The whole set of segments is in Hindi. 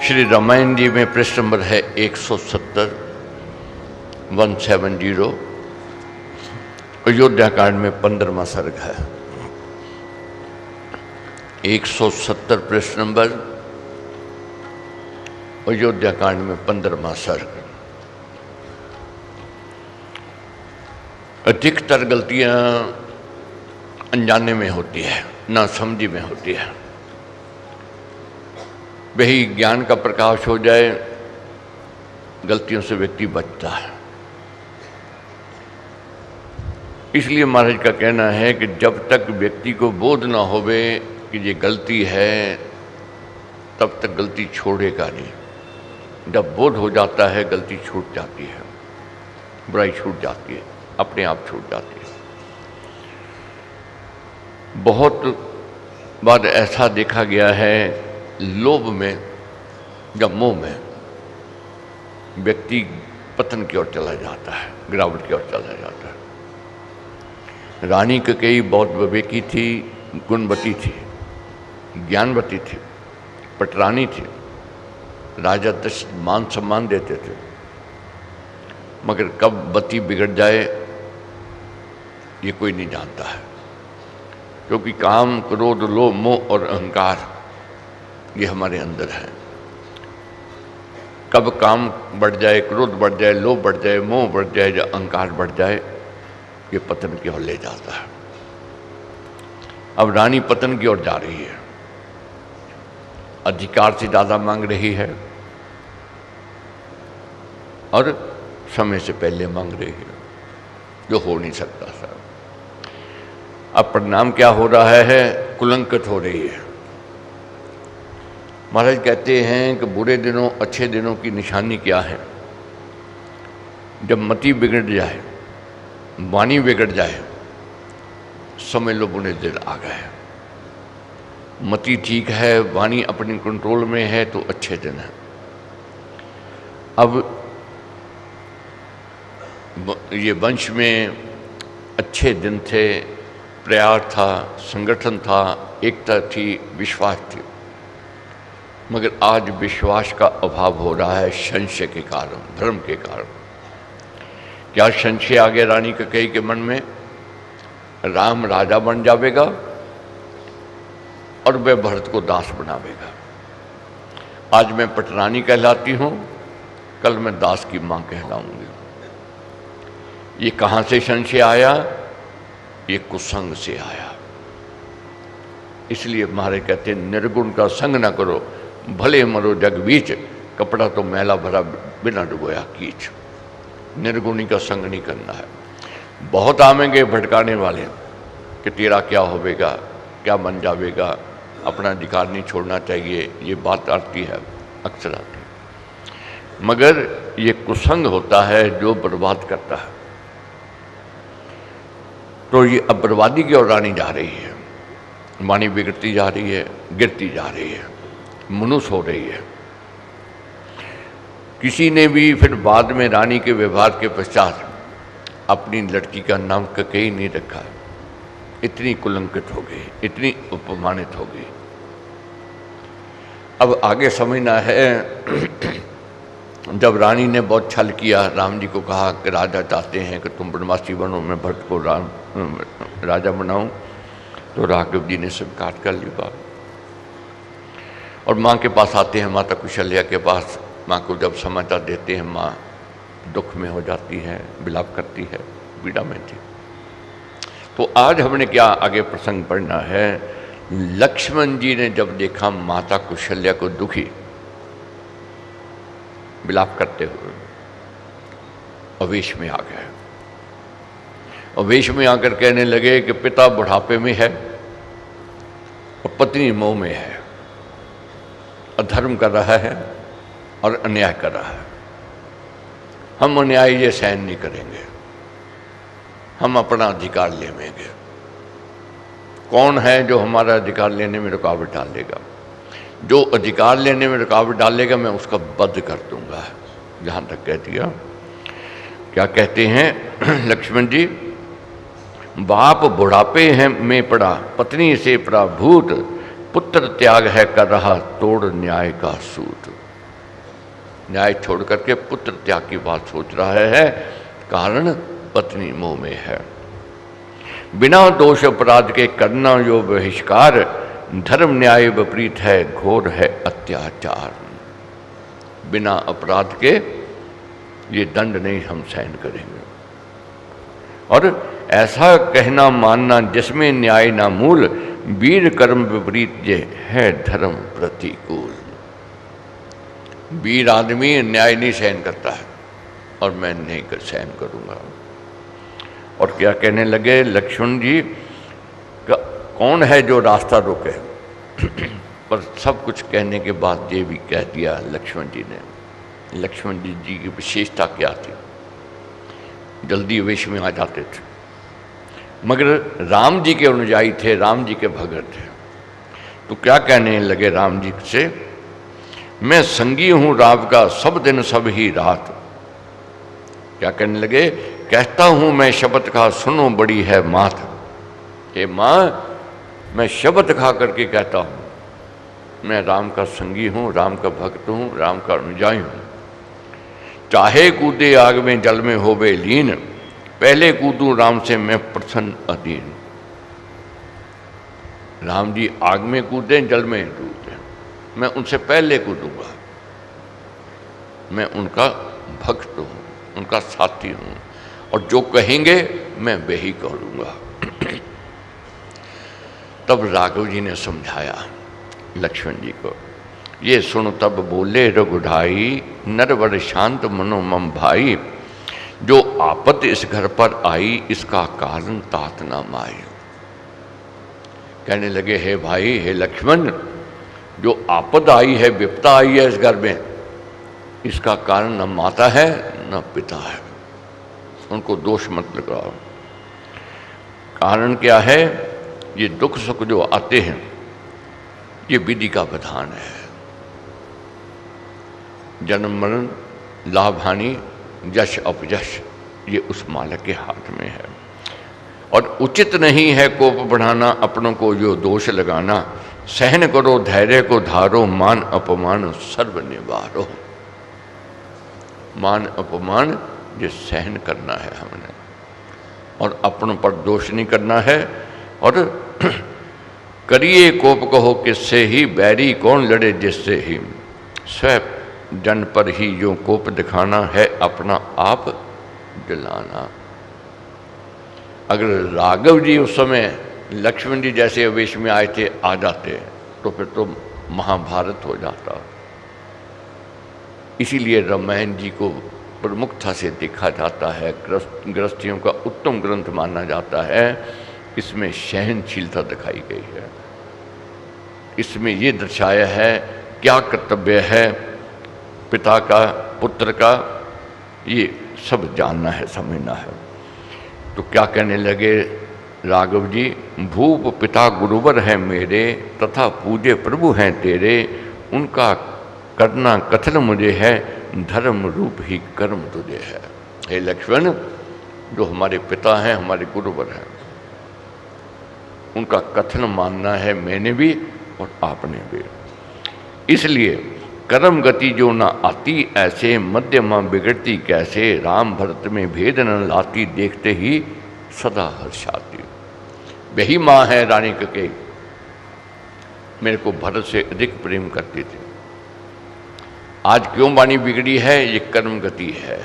श्री रामायण जी में पृष्ठ नंबर है 170 170। अयोध्या कांड में 15वां सर्ग है। 170 पृष्ठ नंबर, अयोध्या कांड में 15वां सर्ग। अधिकतर गलतियां अनजाने में होती है, ना समझी में होती है। वही ज्ञान का प्रकाश हो जाए, गलतियों से व्यक्ति बचता है। इसलिए महाराज का कहना है कि जब तक व्यक्ति को बोध ना होवे कि ये गलती है, तब तक गलती छोड़ेगा नहीं। जब बोध हो जाता है, गलती छूट जाती है, बुराई छूट जाती है, अपने आप छूट जाती है। बहुत बार ऐसा देखा गया है, लोभ में या मोह में व्यक्ति पतन की ओर चला जाता है, गिरावट की ओर चला जाता है। रानी कैकेयी बहुत विवेकी थी, गुणवती थी, ज्ञानवती थी, पटरानी थी, राजा दशरथ मान सम्मान देते थे। मगर कब बती बिगड़ जाए ये कोई नहीं जानता है, क्योंकि काम, क्रोध, लोभ, मोह और अहंकार ये हमारे अंदर है। कब काम बढ़ जाए, क्रोध बढ़ जाए, लोभ बढ़ जाए, मोह बढ़ जाए या अहंकार बढ़ जाए, ये पतन की ओर ले जाता है। अब रानी पतन की ओर जा रही है, अधिकार से ज्यादा मांग रही है और समय से पहले मांग रही है, जो हो नहीं सकता सर। अब परिणाम क्या हो रहा है? कुलंकित हो रही है। महाराज कहते हैं कि बुरे दिनों, अच्छे दिनों की निशानी क्या है? जब मति बिगड़ जाए, वाणी बिगड़ जाए, समझ लो बुरे दिन आ गए। मति ठीक है, वाणी अपनी कंट्रोल में है, तो अच्छे दिन है। अब ये वंश में अच्छे दिन थे, प्रयास था, संगठन था, एकता थी, विश्वास थी। मगर आज विश्वास का अभाव हो रहा है, संशय के कारण, धर्म के कारण। क्या संशय आ गया रानी कैकेयी के मन में? राम राजा बन जाएगा और वह भरत को दास बनावेगा। आज मैं पटरानी कहलाती हूं, कल मैं दास की मां कहलाऊंगी। ये कहां से संशय आया? ये कुसंग से आया। इसलिए महाराज कहते हैं, निर्गुण का संग न करो, भले मरो जग बीच, कपड़ा तो मैला भरा बिना डुबोया कीच। निर्गुणी का संग नहीं करना है। बहुत आवेंगे भटकाने वाले कि तेरा क्या होवेगा, क्या बन जावेगा, अपना अधिकार नहीं छोड़ना चाहिए, ये बात आती है, अक्सर आती है। मगर ये कुसंग होता है जो बर्बाद करता है। तो ये अब बर्बादी की ओर रानी जा रही है, वाणी बिगड़ती जा रही है, गिरती जा रही है, मनुष्य हो रही है। किसी ने भी फिर बाद में रानी के व्यवहार के पश्चात अपनी लड़की का नाम कैकेयी नहीं रखा। इतनी कुलंकित हो गई, इतनी अपमानित हो गई। अब आगे समझना है। जब रानी ने बहुत छल किया, राम जी को कहा कि राजा चाहते हैं कि तुम वनवासी बनो, मैं भरत को राजा बनाऊं, तो राघव जी ने स्वीकार कर ली बात। और माँ के पास आते हैं, माता कौशल्या के पास। माँ को जब समाचार देते हैं, माँ दुख में हो जाती है, विलाप करती है, पीड़ा में थी। तो आज हमने क्या आगे प्रसंग पढ़ना है। लक्ष्मण जी ने जब देखा माता कौशल्या को दुखी, विलाप करते हुए, अवेश में आ गए। अवेश में आकर कहने लगे कि पिता बुढ़ापे में है और पत्नी मोह में है, अधर्म कर रहा है और अन्याय कर रहा है। हम अन्याय ये सहन नहीं करेंगे, हम अपना अधिकार ले लेंगे। कौन है जो हमारा अधिकार लेने में रुकावट डालेगा? जो अधिकार लेने में रुकावट डालेगा, मैं उसका वध कर दूंगा। जहां तक कह दिया। क्या कहते हैं लक्ष्मण जी? बाप बुढ़ापे हैं में पड़ा, पत्नी से पड़ा भूत, पुत्र त्याग है कर रहा तोड़ न्याय का सूत। न्याय छोड़ करके पुत्र त्याग की बात सोच रहा है, कारण पत्नी मोह में है। बिना दोष अपराध के करना जो बहिष्कार, धर्म न्याय विपरीत है, घोर है अत्याचार। बिना अपराध के ये दंड नहीं हम सहन करेंगे। और ऐसा कहना मानना जिसमें न्याय ना मूल, वीर कर्म विपरीत जे है धर्म प्रतिकूल। वीर आदमी न्याय नहीं सहन करता है और मैं नहीं सहन करूंगा। और क्या कहने लगे लक्ष्मण जी, कौन है जो रास्ता रोके? पर सब कुछ कहने के बाद ये भी कह दिया लक्ष्मण जी ने। लक्ष्मण जी की विशेषता क्या थी? जल्दी वेश में आ जाते थे, मगर राम जी के अनुयायी थे, राम जी के भगत थे। तो क्या कहने लगे राम जी से, मैं संगी हूं राम का सब दिन सब ही रात। क्या कहने लगे, कहता हूं मैं शब्द का सुनो बड़ी है मात। ये माँ, मैं शब्द खा करके कहता हूं मैं राम का संगी हूं, राम का भक्त हूं, राम का अनुयायी हूं। चाहे कूदे आग में जल में होवे लीन, पहले कूदूं राम से मैं प्रसन्न अधीन। राम जी आग में कूदे जल में कूदे, मैं उनसे पहले कूदूंगा। मैं उनका भक्त हूं, उनका साथी हूं, और जो कहेंगे मैं वही करूंगा। तब राघव जी ने समझाया लक्ष्मण जी को, ये सुन तब बोले रघुढ़ाई, नरवर शांत मनो मम भाई। जो आपत इस घर पर आई, इसका कारण तात न माई। कहने लगे, हे भाई, हे लक्ष्मण, जो आपद आई है, विपदा आई है इस घर में, इसका कारण न माता है न पिता है। उनको दोष मत लगाओ। कारण क्या है? ये दुख सुख जो आते हैं, ये विधि का विधान है। जन्म मरण, लाभ हानि, यश अपयश, ये उस मालिक के हाथ में है। और उचित नहीं है कोप बढ़ाना, अपनों को जो दोष लगाना। सहन करो धैर्य को धारो, मान अपमान सर्व निवारो। मान अपमान ये सहन करना है हमने, और अपनों पर दोष नहीं करना है। और करिए कोप कहो किससे ही, बैरी कौन लड़े जिससे ही। स्व जन पर ही जो कोप दिखाना है, अपना आप जलाना। अगर राघव जी उस समय लक्ष्मण जी जैसे वेश में आए थे आ जाते, तो फिर तो महाभारत हो जाता। इसीलिए रामायण जी को प्रमुखता से देखा जाता है, गृहस्थियों का उत्तम ग्रंथ माना जाता है। इसमें सहनशीलता दिखाई गई है, इसमें ये दर्शाया है क्या कर्तव्य है पिता का, पुत्र का, ये सब जानना है, समझना है। तो क्या कहने लगे राघव जी, भूप पिता गुरुवर है मेरे, तथा पूजे प्रभु हैं तेरे। उनका करना कथन मुझे है, धर्म रूप ही कर्म तुझे है। हे लक्ष्मण, जो हमारे पिता हैं, हमारे गुरुवर हैं, उनका कथन मानना है मैंने भी और आपने भी। इसलिए कर्म गति जो न आती ऐसे, मध्यमा बिगड़ती कैसे। राम भरत में भेद न लाती, देखते ही सदा हर्षाती। वही माँ है रानी ककेई, मेरे को भरत से अधिक प्रेम करती थी। आज क्यों वाणी बिगड़ी है? ये कर्म गति है,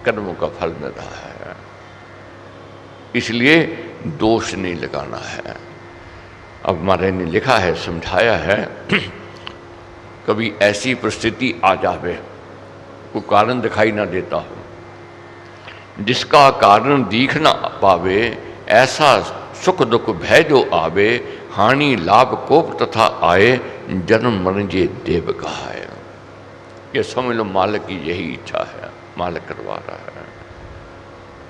कर्मों का फल मिल रहा है। इसलिए दोष नहीं लगाना है। अब हमारे ने लिखा है, समझाया है, कभी ऐसी परिस्थिति आ जावे, कोई कारण दिखाई ना देता हो, जिसका कारण दिख ना पावे, ऐसा सुख दुख भय जो आवे। हानि लाभ कोप तथा आए, जन्म मरण जे देव कहा है। ये समझ लो मालिक की यही इच्छा है, मालिक करवा रहा है।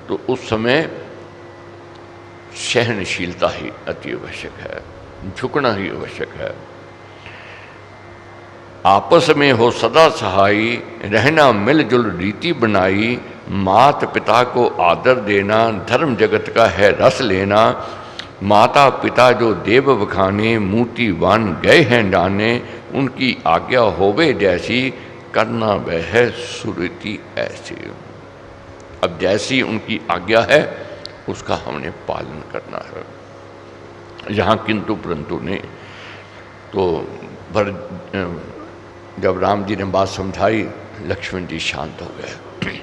तो उस समय सहनशीलता ही अति आवश्यक है, झुकना ही आवश्यक है। आपस में हो सदा सहाई, रहना मिलजुल रीति बनाई। मात पिता को आदर देना, धर्म जगत का है रस लेना। माता पिता जो देव बखाने, मूर्तिवान गए हैं डाने। उनकी आज्ञा होवे जैसी, करना वह है सुरति ऐसी। अब जैसी उनकी आज्ञा है उसका हमने पालन करना है। यहाँ किंतु परंतु नहीं। तो जब राम जी ने बात समझाई, लक्ष्मण जी शांत हो गए।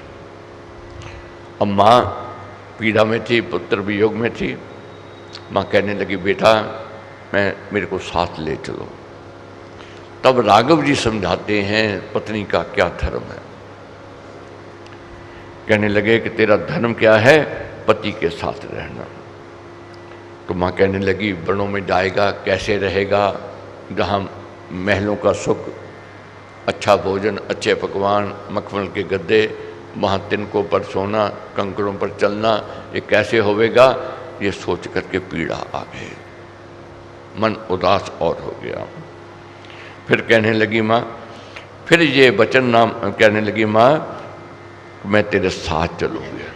अब माँ पीड़ा में थी, पुत्र वियोग में थी। माँ कहने लगी, बेटा मेरे को साथ ले चलो। तब राघव जी समझाते हैं पत्नी का क्या धर्म है। कहने लगे कि तेरा धर्म क्या है? पति के साथ रहना। तो माँ कहने लगी, वनों में जाएगा कैसे रहेगा, जहाँ महलों का सुख, अच्छा भोजन, अच्छे पकवान, मखमल के गद्दे, वहाँ तिनकों पर सोना, कंकड़ों पर चलना, ये कैसे होवेगा? ये सोच करके पीड़ा आ गई, मन उदास और हो गया। फिर कहने लगी माँ, फिर ये वचन नाम कहने लगी माँ, मैं तेरे साथ चलूँगी।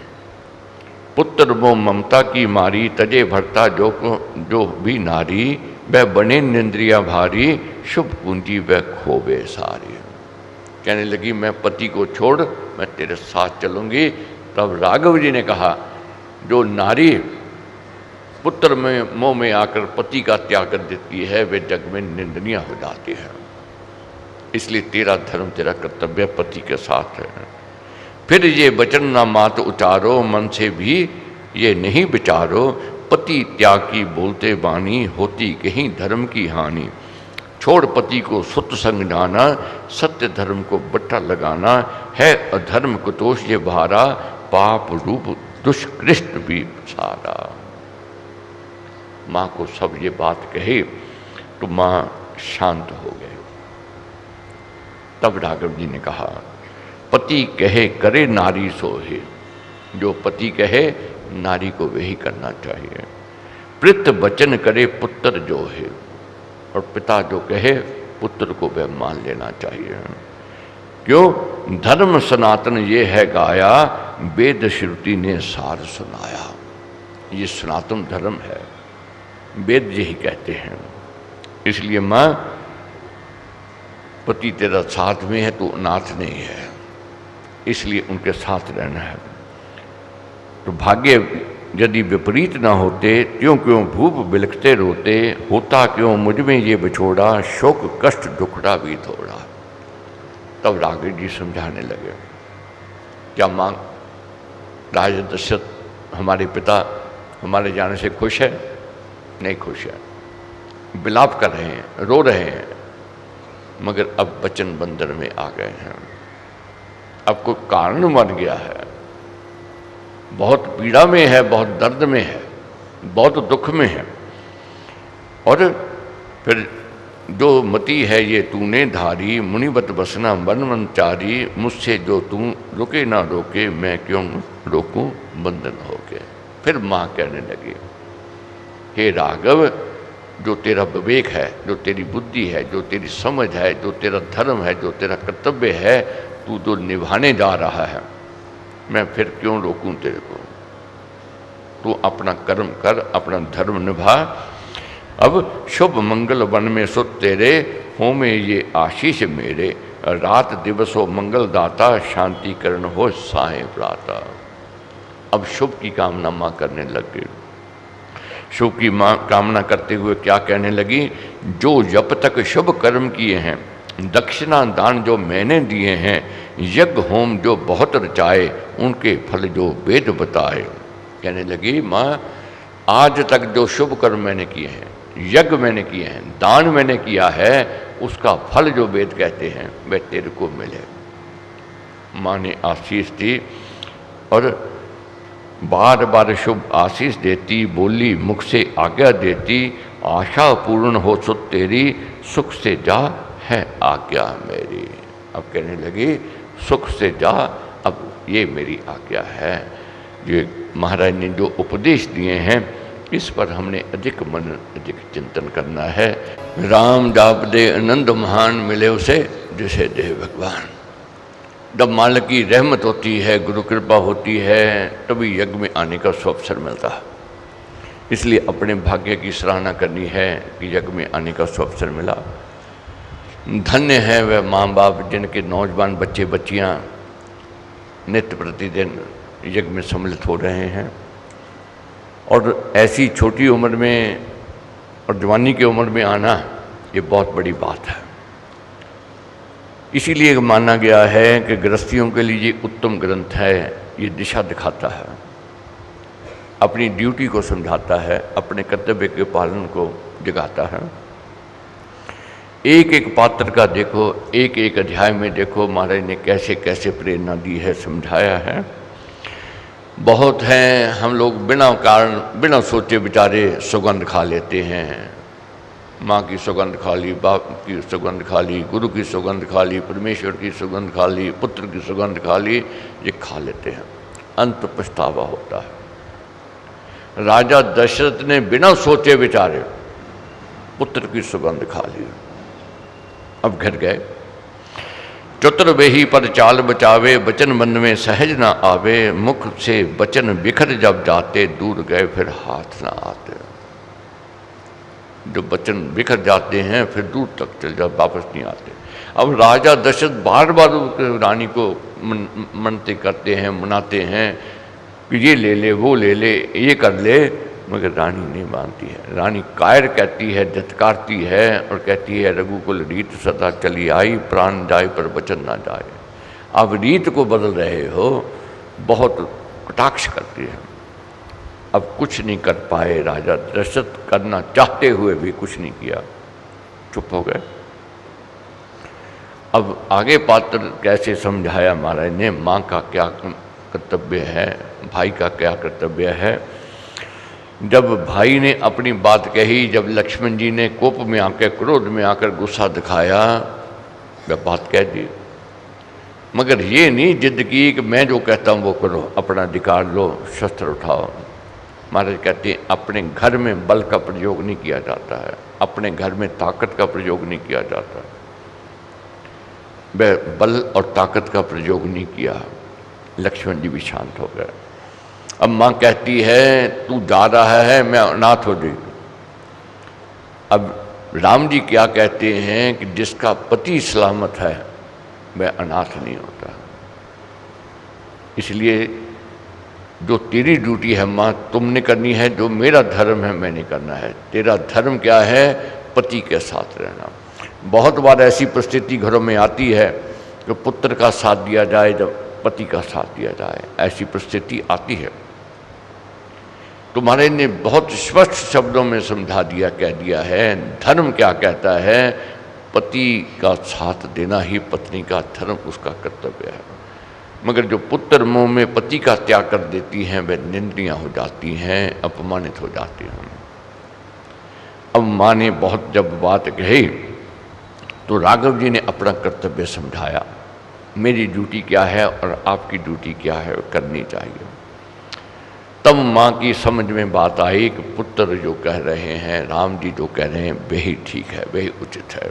पुत्र वो ममता की मारी, तजे भरता जो भी नारी, वह बने निंद्रिया भारी, शुभ पूंजी वह खोबे सारी। कहने लगी, मैं पति को छोड़ मैं तेरे साथ चलूँगी। तब राघव जी ने कहा, जो नारी पुत्र में मोह में आकर पति का त्याग कर देती है, वे जग में निंदनीय हो जाती है। इसलिए तेरा धर्म, तेरा कर्तव्य पति के साथ है। फिर ये वचन ना मात उचारो, मन से भी ये नहीं विचारो, पति त्याग की बोलते वाणी, होती कहीं धर्म की हानि। छोड़ पति को सुत संग जाना, सत्य धर्म को बट्टा लगाना, है अधर्म कुतोष ये भारा, पाप रूप दुष्कृष्ट भी सारा। माँ को सब ये बात कही तो माँ शांत हो गए। तब राघव जी ने कहा, पति कहे करे नारी सोहे। जो पति कहे नारी को वही करना चाहिए। पितृ वचन करे पुत्र जो है, और पिता जो कहे पुत्र को वह मान लेना चाहिए। क्यों? धर्म सनातन ये है गाया, वेद श्रुति ने सार सुनाया। ये सनातन धर्म है, वेद यही कहते हैं। इसलिए माँ, पति तेरा साथ में है, तो अनाथ नहीं है, इसलिए उनके साथ रहना है। तो भाग्य यदि विपरीत ना होते, त्यों क्यों भूप बिलखते रोते, होता क्यों मुझ में ये बिछोड़ा, शोक कष्ट दुखड़ा भी थोड़ा। तब राघव जी समझाने लगे, क्या मां राजा दशरथ हमारे पिता हमारे जाने से खुश है? नहीं खुश है, विलाप कर रहे हैं, रो रहे हैं, मगर अब वचन बंदर में आ गए हैं। अब कोई कारण बन गया है, बहुत पीड़ा में है, बहुत दर्द में है, बहुत दुख में है। और फिर जो मति है ये तूने धारी, मुनिवत बसना वन मनचारी, मुझसे जो तू रुके ना रोके, मैं क्यों रोकूं बंधन होके। फिर माँ कहने लगी, हे राघव, जो तेरा विवेक है, जो तेरी बुद्धि है, जो तेरी समझ है, जो तेरा धर्म है, जो तेरा कर्तव्य है, तू तो निभाने जा रहा है, मैं फिर क्यों रोकूं तेरे को। तू अपना कर्म कर, अपना धर्म निभा। अब शुभ मंगल वन में सुत तेरे, हो में ये आशीष मेरे, रात दिवस हो मंगल दाता, शांति करण हो साहे प्राता। अब शुभ की कामना माँ करने लग गई। शुभ की माँ कामना करते हुए क्या कहने लगी, जो जब तक शुभ कर्म किए हैं, दक्षिणा दान जो मैंने दिए हैं, यज्ञ होम जो बहुत रचाए, उनके फल जो वेद बताए। कहने लगी, माँ आज तक जो शुभ कर्म मैंने किए हैं, यज्ञ मैंने किए हैं, दान मैंने किया है, उसका फल जो वेद कहते हैं वह तेरे को मिले। माँ ने आशीष दी और बार बार शुभ आशीष देती, बोली मुख से आज्ञा देती, आशा पूर्ण हो सुत तेरी, सुख से जा है आज्ञा मेरी। अब कहने लगी, सुख से जा, अब ये मेरी आज्ञा है। ये महाराज ने जो उपदेश दिए हैं, इस पर हमने अधिक मन अधिक चिंतन करना है। राम जाप दे आनंद महान, मिले उसे जिसे दे भगवान। जब मालिक की रहमत होती है, गुरु कृपा होती है, तभी यज्ञ में आने का अवसर मिलता है। इसलिए अपने भाग्य की सराहना करनी है कि यज्ञ में आने का अवसर मिला। धन्य है वह माँ बाप जिनके नौजवान बच्चे बच्चियाँ नित्य प्रतिदिन यज्ञ में सम्मिलित हो रहे हैं। और ऐसी छोटी उम्र में और जवानी की उम्र में आना ये बहुत बड़ी बात है। इसीलिए माना गया है कि गृहस्थियों के लिए ये उत्तम ग्रंथ है। ये दिशा दिखाता है, अपनी ड्यूटी को समझाता है, अपने कर्तव्य के पालन को जगाता है। एक एक पात्र का देखो, एक एक अध्याय में देखो महाराज ने कैसे कैसे प्रेरणा दी है, समझाया है। बहुत हैं हम लोग बिना कारण बिना सोचे विचारे सुगंध खा लेते हैं। माँ की सुगंध खा ली, बाप की सुगंध खा ली, गुरु की सुगंध खा ली, परमेश्वर की सुगंध खा ली, पुत्र की सुगंध खा ली, ये खा लेते हैं, अंत पछतावा होता है। राजा दशरथ ने बिना सोचे विचारे पुत्र की सुगंध खा ली, अब घर गए। चतुर्वेही पर चाल बचावे, बचन मन में सहज ना आवे, मुख से बचन बिखर जब जाते, दूर गए फिर हाथ ना आते। जो बचन बिखर जाते हैं फिर दूर तक चल जाते, वापस नहीं आते। अब राजा दशरथ बार बार रानी को मनते करते हैं, मनाते हैं कि ये ले ले, वो ले ले, ये कर ले, मगर रानी नहीं मानती है। रानी कायर कहती है, धत्कारती है और कहती है रघुकुल रीत सदा चली आई, प्राण जाए पर वचन ना जाए। अब रीत को बदल रहे हो, बहुत कटाक्ष करती है। अब कुछ नहीं कर पाए राजा दशरथ, करना चाहते हुए भी कुछ नहीं किया, चुप हो गए। अब आगे पात्र कैसे समझाया महाराज ने, माँ का क्या कर्तव्य है, भाई का क्या कर्तव्य है। जब भाई ने अपनी बात कही, जब लक्ष्मण जी ने कोप में आकर, क्रोध में आकर गुस्सा दिखाया, वह बात कह दी, मगर ये नहीं जिद की कि मैं जो कहता हूँ वो करो, अपना अधिकार लो, शस्त्र उठाओ। महाराज कहते हैं अपने घर में बल का प्रयोग नहीं किया जाता है, अपने घर में ताकत का प्रयोग नहीं किया जाता। वह बल और ताकत का प्रयोग नहीं किया। लक्ष्मण जी भी शांत हो गए। अब माँ कहती है तू जा रहा है, मैं अनाथ हो गई। अब राम जी क्या कहते हैं कि जिसका पति सलामत है वह अनाथ नहीं होता। इसलिए जो तेरी ड्यूटी है माँ तुमने करनी है, जो मेरा धर्म है मैंने करना है। तेरा धर्म क्या है? पति के साथ रहना। बहुत बार ऐसी परिस्थिति घरों में आती है कि पुत्र का साथ दिया जाए जब पति का साथ दिया जाए, ऐसी परिस्थिति आती है। तुम्हारे ने बहुत स्पष्ट शब्दों में समझा दिया, कह दिया है धर्म क्या कहता है। पति का साथ देना ही पत्नी का धर्म, उसका कर्तव्य है। मगर जो पुत्र मोह में पति का त्याग कर देती हैं वे निंदनीय हो जाती हैं, अपमानित हो जाती हैं। अब माँ ने बहुत जब बात कही तो राघव जी ने अपना कर्तव्य समझाया, मेरी ड्यूटी क्या है और आपकी ड्यूटी क्या है, करनी चाहिए। तब माँ की समझ में बात आई कि पुत्र जो कह रहे हैं, राम जी जो कह रहे हैं वही ठीक है, वही उचित है।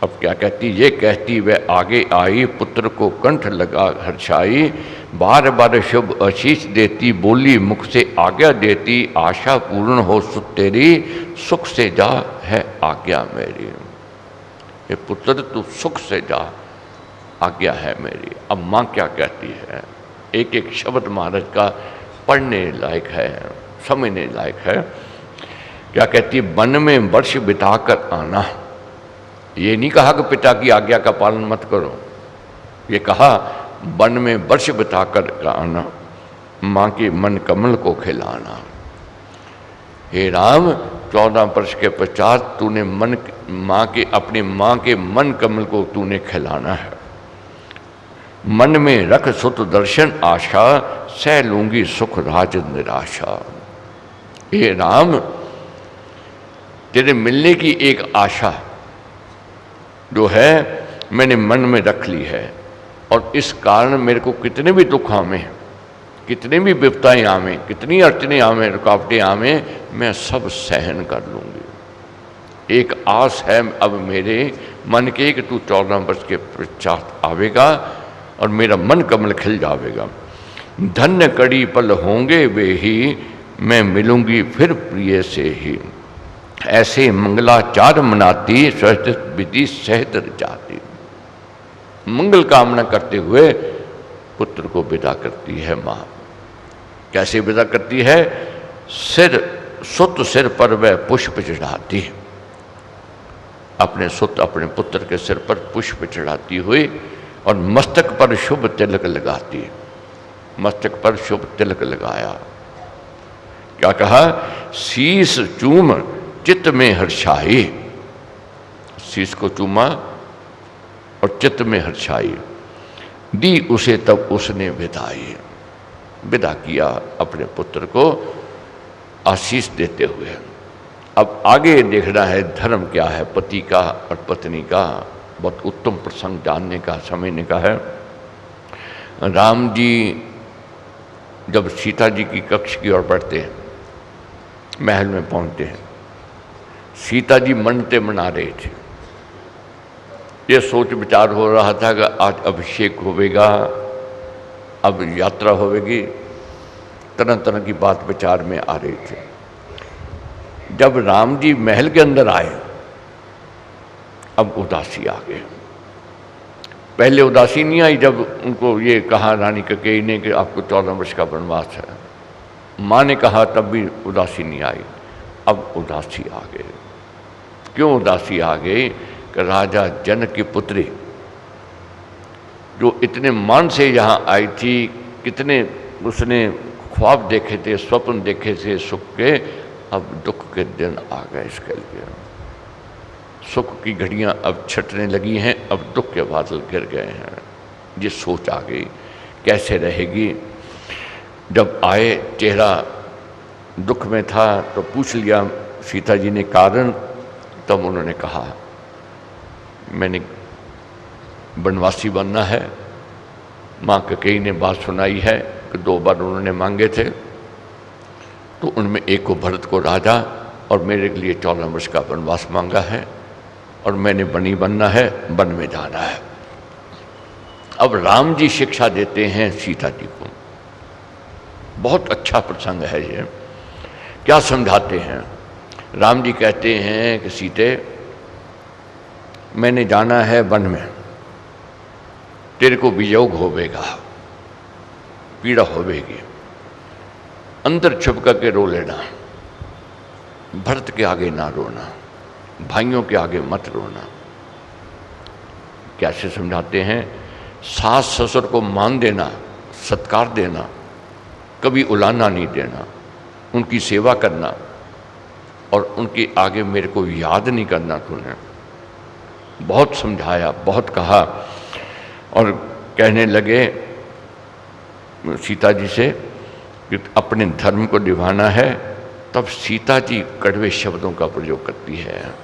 अब क्या कहती, ये कहती वह आगे आई, पुत्र को कंठ लगा हर्षाई, बार बार शुभ आशीष देती, बोली मुख से आज्ञा देती, आशा पूर्ण हो सुख तेरी, सुख से जा है आज्ञा मेरी। ये पुत्र तू सुख से जा, आज्ञा है मेरी। अब माँ क्या कहती है, एक एक शब्द महाराज का पढ़ने लायक है, समझने लायक है। क्या कहती, वन में वर्ष बिताकर आना। ये नहीं कहा कि पिता की आज्ञा का पालन मत करो, ये कहा वन में वर्ष बिताकर आना, माँ के मन कमल को खिलाना। हे राम, 14 वर्ष के पश्चात तूने अपनी माँ के मन कमल को तूने खिलाना है। मन में रख सुत दर्शन आशा, सह लूंगी सुख राज निराशा। हे राम, तेरे मिलने की एक आशा जो है मैंने मन में रख ली है, और इस कारण मेरे को कितने भी दुख आवे, कितनी भी विपताएं आवे, कितनी अड़चने आवे, रुकावटें आवे, मैं सब सहन कर लूँगी। एक आस है अब मेरे मन के कि तू 14 वर्ष के पश्चात आवेगा और मेरा मन कमल खिल जावेगा। धन्य कड़ी पल होंगे वे ही, मैं मिलूंगी फिर प्रिय से ही। ऐसे मंगलाचार मनाती सहित विधि सहित जाती। मंगल कामना करते हुए पुत्र को विदा करती है माँ। कैसे विदा करती है? सुत सिर पर वह पुष्प चढ़ाती है। अपने सुत अपने पुत्र के सिर पर पुष्प चढ़ाती हुई और मस्तक पर शुभ तिलक लगाती है। मस्तक पर शुभ तिलक लगाया। क्या कहा? शीस चूम चित्त में हर्षाई। शीस को चूमा और चित्त में हर्षाई। दी उसे तब उसने विदाई। विदा किया अपने पुत्र को आशीष देते हुए। अब आगे देखना है धर्म क्या है पति का और पत्नी का। बहुत उत्तम प्रसंग जानने का समझने का है। राम जी जब सीता जी की कक्ष की ओर बढ़ते हैं, महल में पहुंचते हैं, सीता जी मन्नतें मना रहे थे। ये सोच विचार हो रहा था कि आज अभिषेक होवेगा, अब यात्रा होवेगी, तरह तरह की बात विचार में आ रही थी। जब राम जी महल के अंदर आए, अब उदासी आ गई। पहले उदासी नहीं आई जब उनको ये कहा रानी कैकेयी ने कि आपको 14 वर्ष का वनवास है। माँ ने कहा तब भी उदासी नहीं आई। अब उदासी आ गई। क्यों उदासी आ गई? कि राजा जनक की पुत्री जो इतने मान से यहाँ आई थी, कितने उसने ख्वाब देखे थे, स्वप्न देखे थे सुख के, अब दुख के दिन आ गए इसके लिए। सुख की घड़ियां अब छटने लगी हैं, अब दुख के बादल गिर गए हैं। ये सोच आ गई कैसे रहेगी। जब आए चेहरा दुख में था तो पूछ लिया सीता जी ने कारण। तब उन्होंने कहा मैंने वनवासी बनना है। माँ कैकेयी ने बात सुनाई है कि 2 बार उन्होंने मांगे थे, तो उनमें एक को भरत को राजा और मेरे लिए 14 वर्ष का वनवास मांगा है और मैंने बनी बनना है, वन में जाना है। अब राम जी शिक्षा देते हैं सीता जी को। बहुत अच्छा प्रसंग है ये। क्या समझाते हैं? राम जी कहते हैं कि सीते मैंने जाना है वन में, तेरे को वियोग होवेगा, पीड़ा होवेगी, अंदर छुप करके रो लेना, भरत के आगे ना रोना, भाइयों के आगे मत रोना। कैसे समझाते हैं? सास ससुर को मान देना, सत्कार देना, कभी उलाना नहीं देना, उनकी सेवा करना और उनके आगे मेरे को याद नहीं करना तूने। बहुत समझाया, बहुत कहा और कहने लगे सीता जी से कि अपने धर्म को निभाना है। तब सीता जी कड़वे शब्दों का प्रयोग करती है।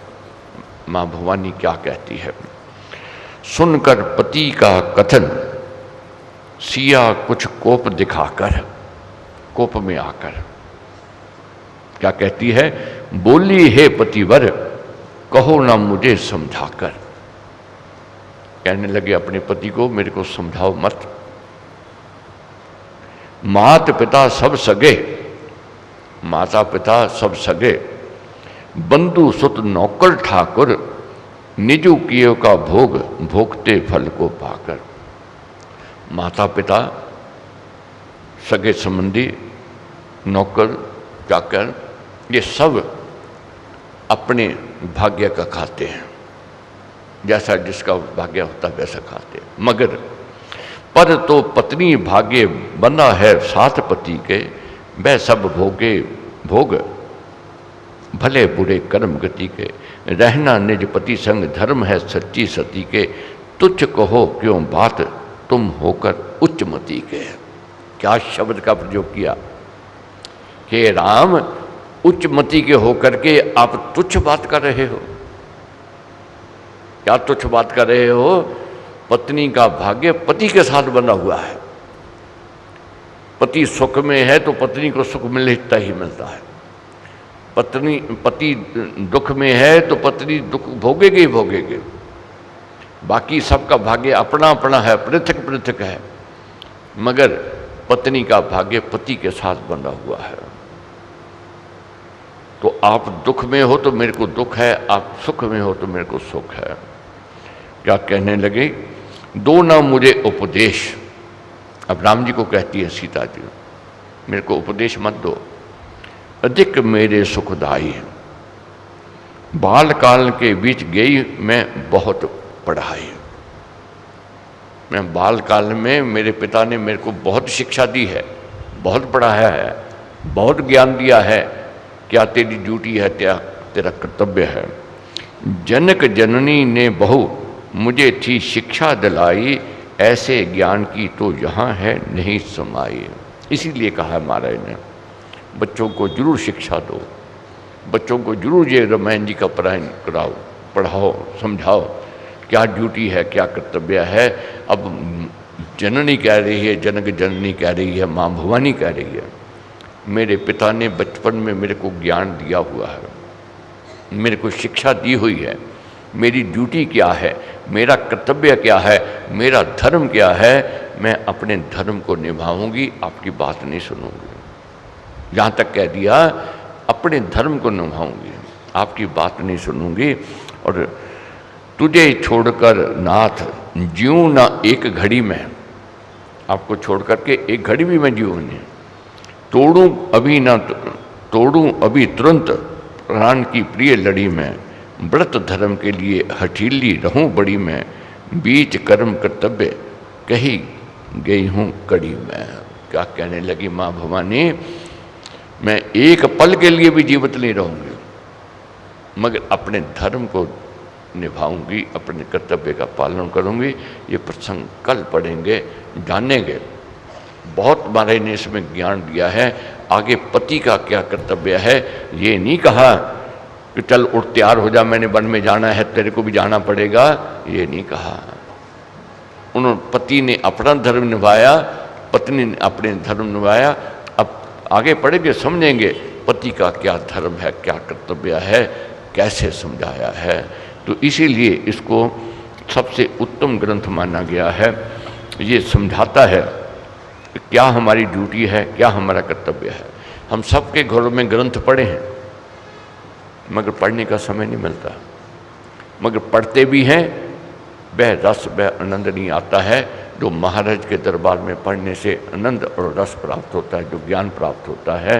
माँ भवानी क्या कहती है? सुनकर पति का कथन सिया कुछ कोप दिखाकर, कोप में आकर क्या कहती है? बोली हे पतिवर कहो ना मुझे समझाकर। कहने लगे अपने पति को मेरे को समझाओ मत। मात पिता सब सगे, माता पिता सब सगे, बंधु सुत नौकर ठाकुर, निजु कियो का भोग भोगते फल को पाकर। माता पिता, सगे संबंधी, नौकर चाकर, ये सब अपने भाग्य का खाते हैं। जैसा जिसका भाग्य होता है वैसा खाते हैं। मगर पर तो पत्नी भाग्य बना है साथ पति के, वह सब भोगे भोग भले बुरे कर्म गति के। रहना निज पति संग धर्म है सच्ची सती के, तुच्छ कहो क्यों बात तुम होकर उच्च मति के। क्या शब्द का प्रयोग किया? हे राम, उच्च मति के होकर के आप तुच्छ बात कर रहे हो। क्या तुच्छ बात कर रहे हो? पत्नी का भाग्य पति के साथ बना हुआ है। पति सुख में है तो पत्नी को सुख मिलता ही मिलता है। पति दुख में है तो पत्नी दुख भोगेगी ही भोगेगी। बाकी सबका भाग्य अपना अपना है, पृथक पृथक है, मगर पत्नी का भाग्य पति के साथ बना हुआ है। तो आप दुख में हो तो मेरे को दुख है, आप सुख में हो तो मेरे को सुख है। क्या कहने लगे, दो ना मुझे उपदेश। अब राम जी को कहती है सीता जी, मेरे को उपदेश मत दो, अधिक मेरे सुखदाई। बाल काल के बीच गई मैं बहुत पढ़ाई। मैं बाल काल में मेरे पिता ने मेरे को बहुत शिक्षा दी है, बहुत पढ़ाया है, बहुत ज्ञान दिया है। क्या तेरी ड्यूटी है, क्या तेरा कर्तव्य है। जनक जननी ने बहु मुझे थी शिक्षा दिलाई, ऐसे ज्ञान की तो यहाँ है नहीं समाई। इसीलिए कहा महाराज ने, बच्चों को जरूर शिक्षा दो, बच्चों को जरूर ये रामायण जी का पारायण कराओ, पढ़ाओ, समझाओ क्या ड्यूटी है, क्या कर्तव्य है। अब जननी कह रही है, जनक जननी कह रही है, माँ भवानी कह रही है, मेरे पिता ने बचपन में मेरे को ज्ञान दिया हुआ है, मेरे को शिक्षा दी हुई है, मेरी ड्यूटी क्या है, मेरा कर्तव्य क्या है, मेरा धर्म क्या है, मैं अपने धर्म को निभाऊंगी, आपकी बात नहीं सुनूंगी। यहाँ तक कह दिया, अपने धर्म को निभाऊंगी, आपकी बात नहीं सुनूंगी। और तुझे छोड़कर नाथ जीऊँ ना एक घड़ी में, आपको छोड़ करके एक घड़ी भी मैं जीऊँ नहीं। तोड़ूं अभी ना तोड़ूं अभी तुरंत प्राण की प्रिय लड़ी में, व्रत धर्म के लिए हठीली रहूं बड़ी में, बीच कर्म कर्तव्य कही गई हूँ कड़ी में। क्या कहने लगी माँ भवानी, मैं एक पल के लिए भी जीवित नहीं रहूंगी, मगर अपने धर्म को निभाऊंगी, अपने कर्तव्य का पालन करूंगी। ये प्रसंग कल पढ़ेंगे, जानेंगे। बहुत महाराज ने इसमें ज्ञान दिया है। आगे पति का क्या कर्तव्य है, ये नहीं कहा कि चल उठ तैयार हो जा, मैंने वन में जाना है, तेरे को भी जाना पड़ेगा, ये नहीं कहा। उन्होंने, पति ने अपना धर्म निभाया, पत्नी ने अपने धर्म निभाया। अब आगे पढ़ेंगे, समझेंगे पति का क्या धर्म है, क्या कर्तव्य है, कैसे समझाया है। तो इसीलिए इसको सबसे उत्तम ग्रंथ माना गया है। ये समझाता है कि क्या हमारी ड्यूटी है, क्या हमारा कर्तव्य है। हम सबके घरों में ग्रंथ पढ़े हैं, मगर पढ़ने का समय नहीं मिलता, मगर पढ़ते भी हैं, वह रस, वह आनंद नहीं आता है जो महाराज के दरबार में पढ़ने से आनंद और रस प्राप्त होता है, जो ज्ञान प्राप्त होता है।